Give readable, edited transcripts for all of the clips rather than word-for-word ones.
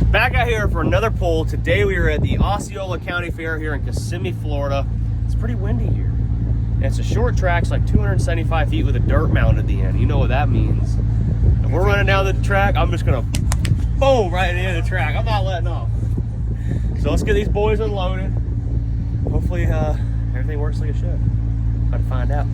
Back out here for another pull. Today we are at the Osceola County Fair here in Kissimmee, Florida. It's pretty windy here. And it's a short track, it's like 275 feet with a dirt mound at the end. You know what that means. If we're running down the track, I'm just gonna boom right into the track. I'm not letting off. So let's get these boys unloaded. Hopefully everything works like it should. Try to find out.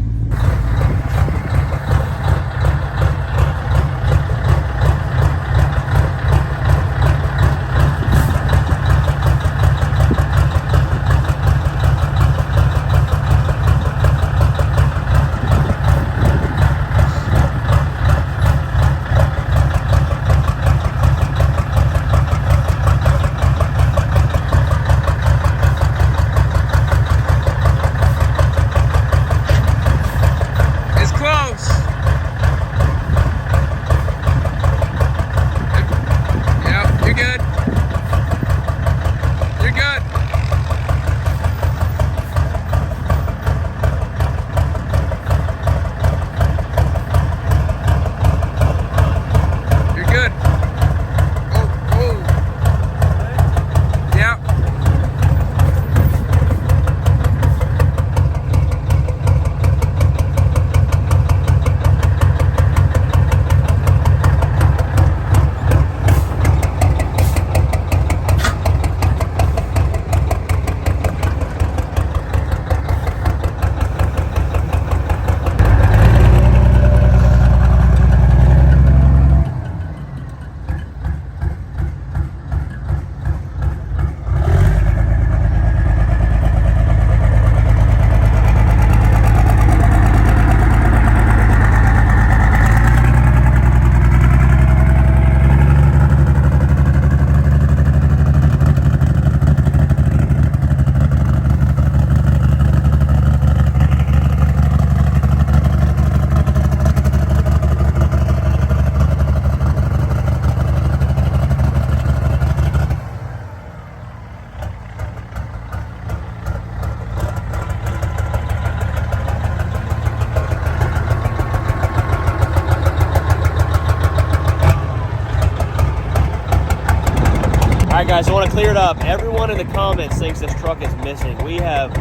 Alright guys, I want to clear it up. Everyone in the comments thinks this truck is missing. We have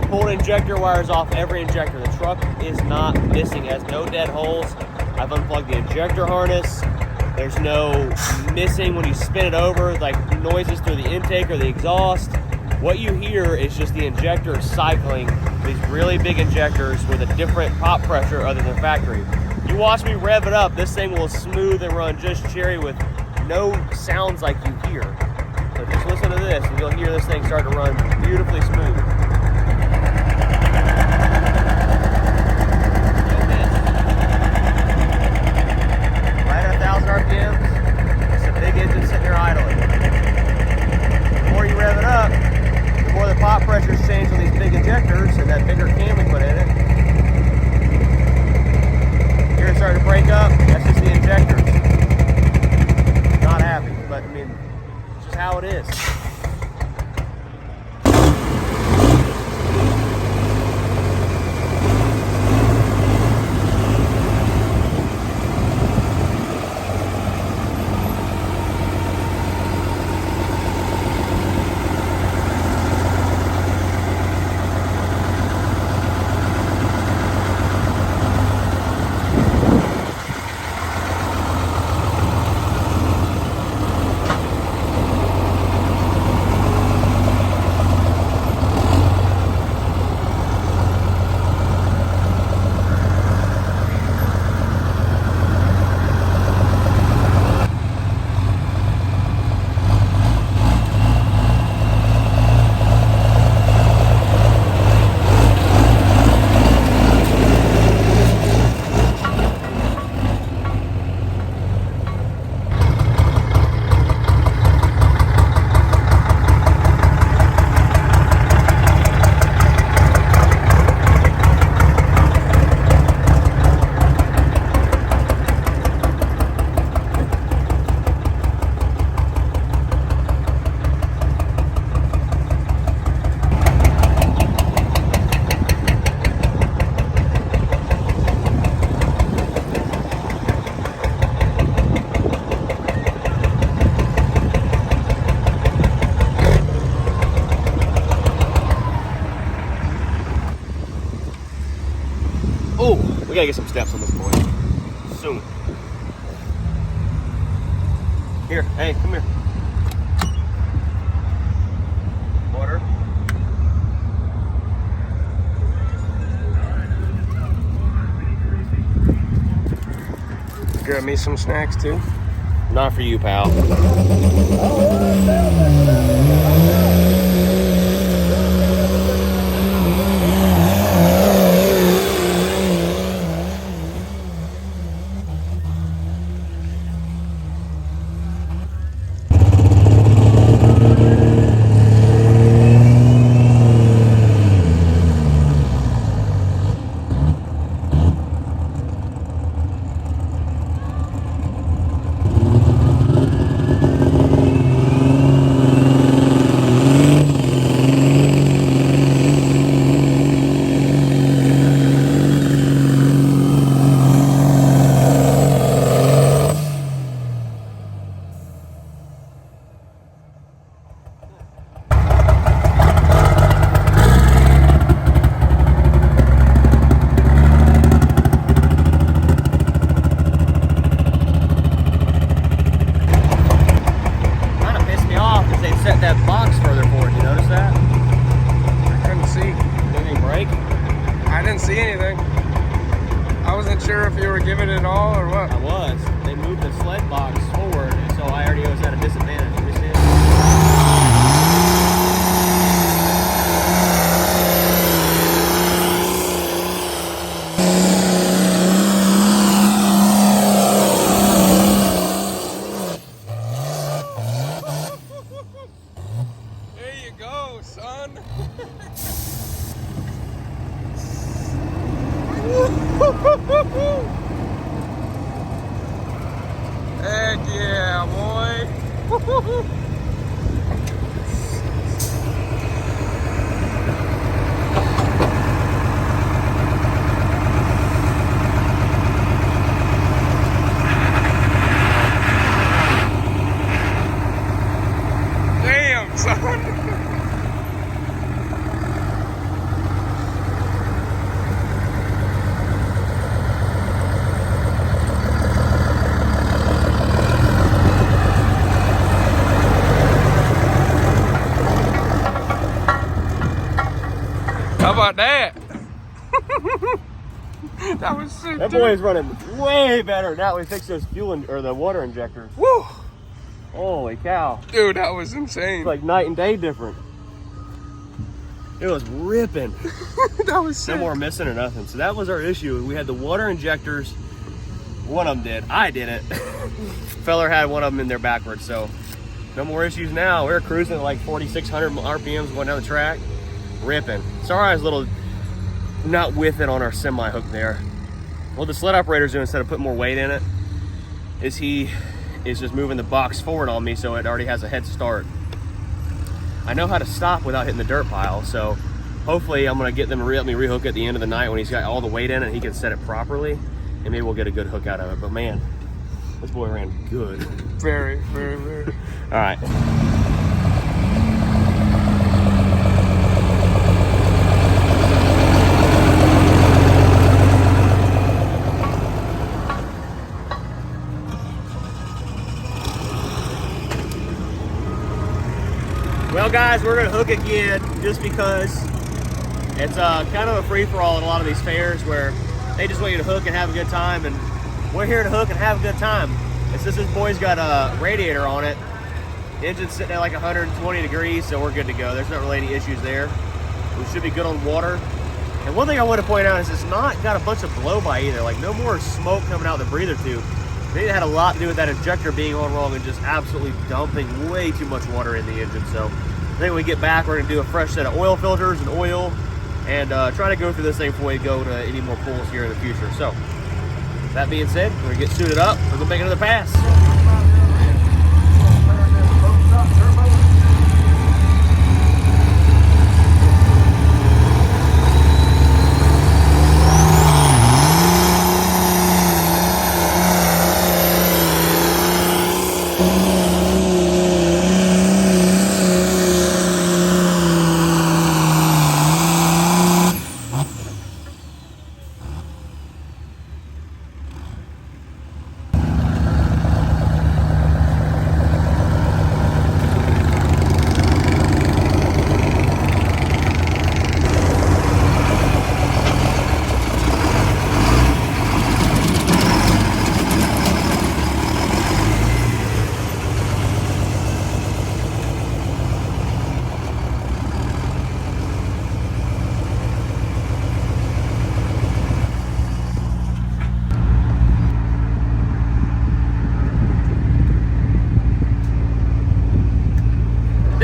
pulled injector wires off every injector. The truck is not missing. It has no dead holes. I've unplugged the injector harness. There's no missing when you spin it over, like noises through the intake or the exhaust. What you hear is just the injector cycling, these really big injectors with a different pop pressure other than factory. You watch me rev it up, this thing will smooth and run just cherry with no sounds like you hear. So just listen to this and you'll hear this thing start to run beautifully smooth. Right at 1,000 RPMs, it's a big engine sitting here idling. The more you rev it up, the more the pop pressures change on these big injectors and that bigger cam we put in it. Here it's starting to break up, that's just the injectors. Not happy, but I mean, it's just how it is. We gotta get some steps on this boy soon. Here, hey, come here. Water. Grab me some snacks too. Not for you, pal. Sure if you were giving it all or what? I was. They moved the sled box forward, and so I already was at a disadvantage. You see it? There you go, son. Heck yeah, boy. Damn, son. How about that? That was sick. That boy is running way better now. We fixed those or the water injectors. Woo! Holy cow! Dude, that was insane. It's like night and day different. It was ripping. That was sick. No more missing or nothing. So that was our issue. We had the water injectors. One of them did. I didn't. Feller had one of them in there backwards. So no more issues now. We're cruising at like 4,600 RPMs going down the track. Ripping. Sorry I was a little not with it on our semi hook there. What the sled operator's doing instead of putting more weight in it is he is just moving the box forward on me so it already has a head start. I know how to stop without hitting the dirt pile, so hopefully I'm gonna get them to let me rehook at the end of the night when he's got all the weight in it and he can set it properly, and maybe we'll get a good hook out of it. But man, this boy ran good. Very, very, very. All right. Well guys, we're gonna hook again just because it's kind of a free-for-all at a lot of these fairs where they just want you to hook and have a good time, and we're here to hook and have a good time. It's just this boy's got a radiator on it. The engine's sitting at like 120 degrees, so we're good to go. There's not really any issues there. We should be good on water. And one thing I want to point out is it's not got a bunch of blow-by either. Like no more smoke coming out the breather tube. I think it had a lot to do with that injector being on wrong and just absolutely dumping way too much water in the engine. So I think when we get back, we're gonna do a fresh set of oil filters and oil and try to go through this thing before we go to any more pools here in the future. So that being said, we're gonna get suited up. We're gonna make another pass.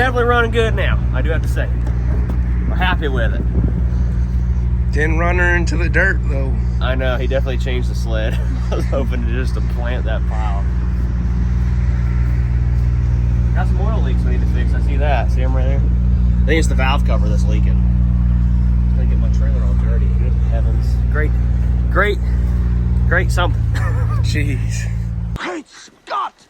definitely running good now, I do have to say. We're happy with it. Didn't run her into the dirt though. I know, he definitely changed the sled. I was hoping to plant that pile. Got some oil leaks we need to fix. I see that. See them right there? I think it's the valve cover that's leaking. I'm gonna get my trailer all dirty. Good heavens. Great something. Jeez. Great Scott!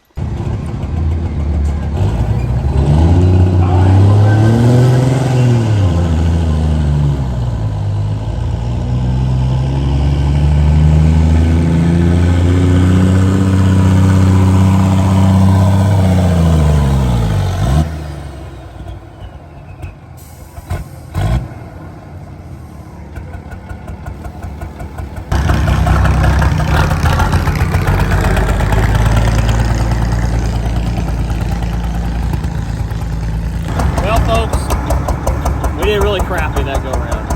We did really crappy that go around.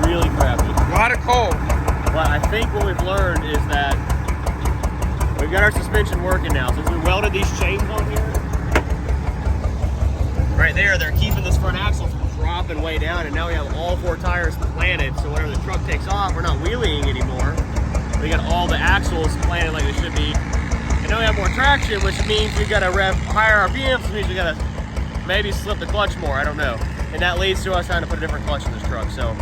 Really crappy. A lot of coal. But I think what we've learned is that we've got our suspension working now. Since we welded these chains on here, right there, they're keeping this front axle from dropping way down, and now we have all 4 tires planted, so whenever the truck takes off, we're not wheeling anymore. We got all the axles planted like they should be. And now we have more traction, which means we gotta rev higher RPMs, which means we gotta maybe slip the clutch more, I don't know. And that leads to us trying to put a different clutch in this truck, so.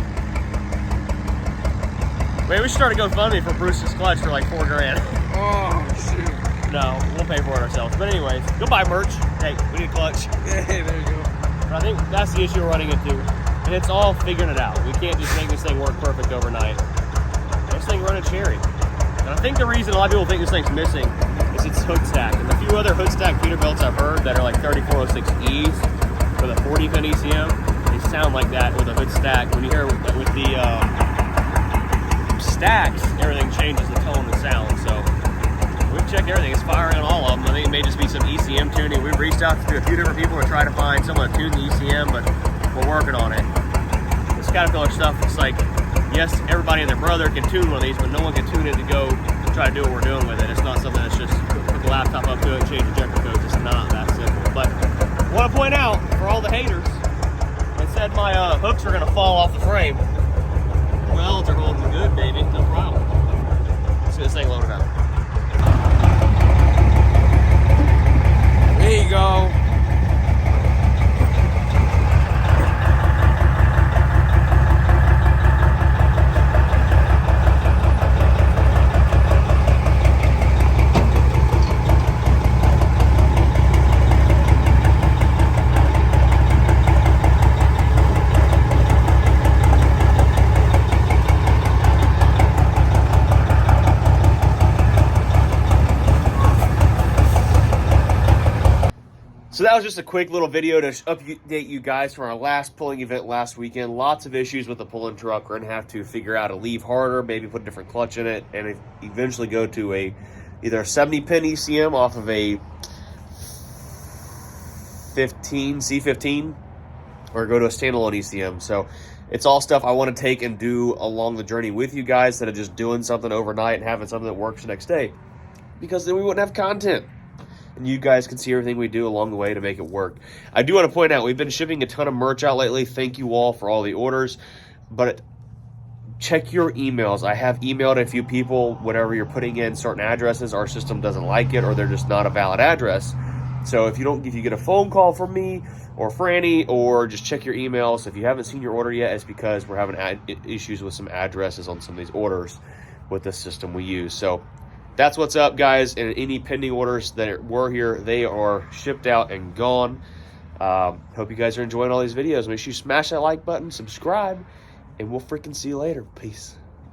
Maybe we should start a GoFundMe for Bruce's clutch for like $4 grand. Oh, shoot. No, we'll pay for it ourselves. But anyways, go buy merch. Hey, we need a clutch. Hey, there you go. But I think that's the issue we're running into. And it's all figuring it out. We can't just make this thing work perfect overnight. This thing running cherry. And I think the reason a lot of people think this thing's missing is its hood stack. And the few other hood stack Peterbilts I've heard that are like 3406Es with a 40 pin ECM, they sound like that with a hood stack. When you hear with the stacks, everything changes the tone and sound. So we've checked everything. It's firing on all of them. I think it may just be some ECM tuning. We've reached out to a few different people to try to find someone to tune the ECM, but we're working on it. This Caterpillar stuff, it's like, yes, everybody and their brother can tune one of these, but no one can tune it to go try to do what we're doing with it. It's not something that's just put the laptop up to it and change injector codes. It's not that simple. But I want to point out, for all the haters, they said my hooks are going to fall off the frame. Well, they're holding good, baby. No problem. Let's get this thing loaded up. There you go. So that was just a quick little video to update you guys from our last pulling event last weekend. Lots of issues with the pulling truck. We're going to have to figure out a leave harder, maybe put a different clutch in it, and eventually go to either a 70 pin ECM off of a C15, or go to a standalone ECM. So it's all stuff I want to take and do along the journey with you guys, instead of just doing something overnight and having something that works the next day, because then we wouldn't have content. And you guys can see everything we do along the way to make it work. I do want to point out, we've been shipping a ton of merch out lately. Thank you all for all the orders. But check your emails. I have emailed a few people, whenever you're putting in certain addresses, our system doesn't like it, or they're just not a valid address. So if you get a phone call from me or Franny, or just check your emails. If you haven't seen your order yet, it's because we're having issues with some addresses on some of these orders with the system we use. So that's what's up, guys. And any pending orders that were here, they are shipped out and gone. Hope you guys are enjoying all these videos. Make sure you smash that like button, subscribe, and we'll freaking see you later. Peace.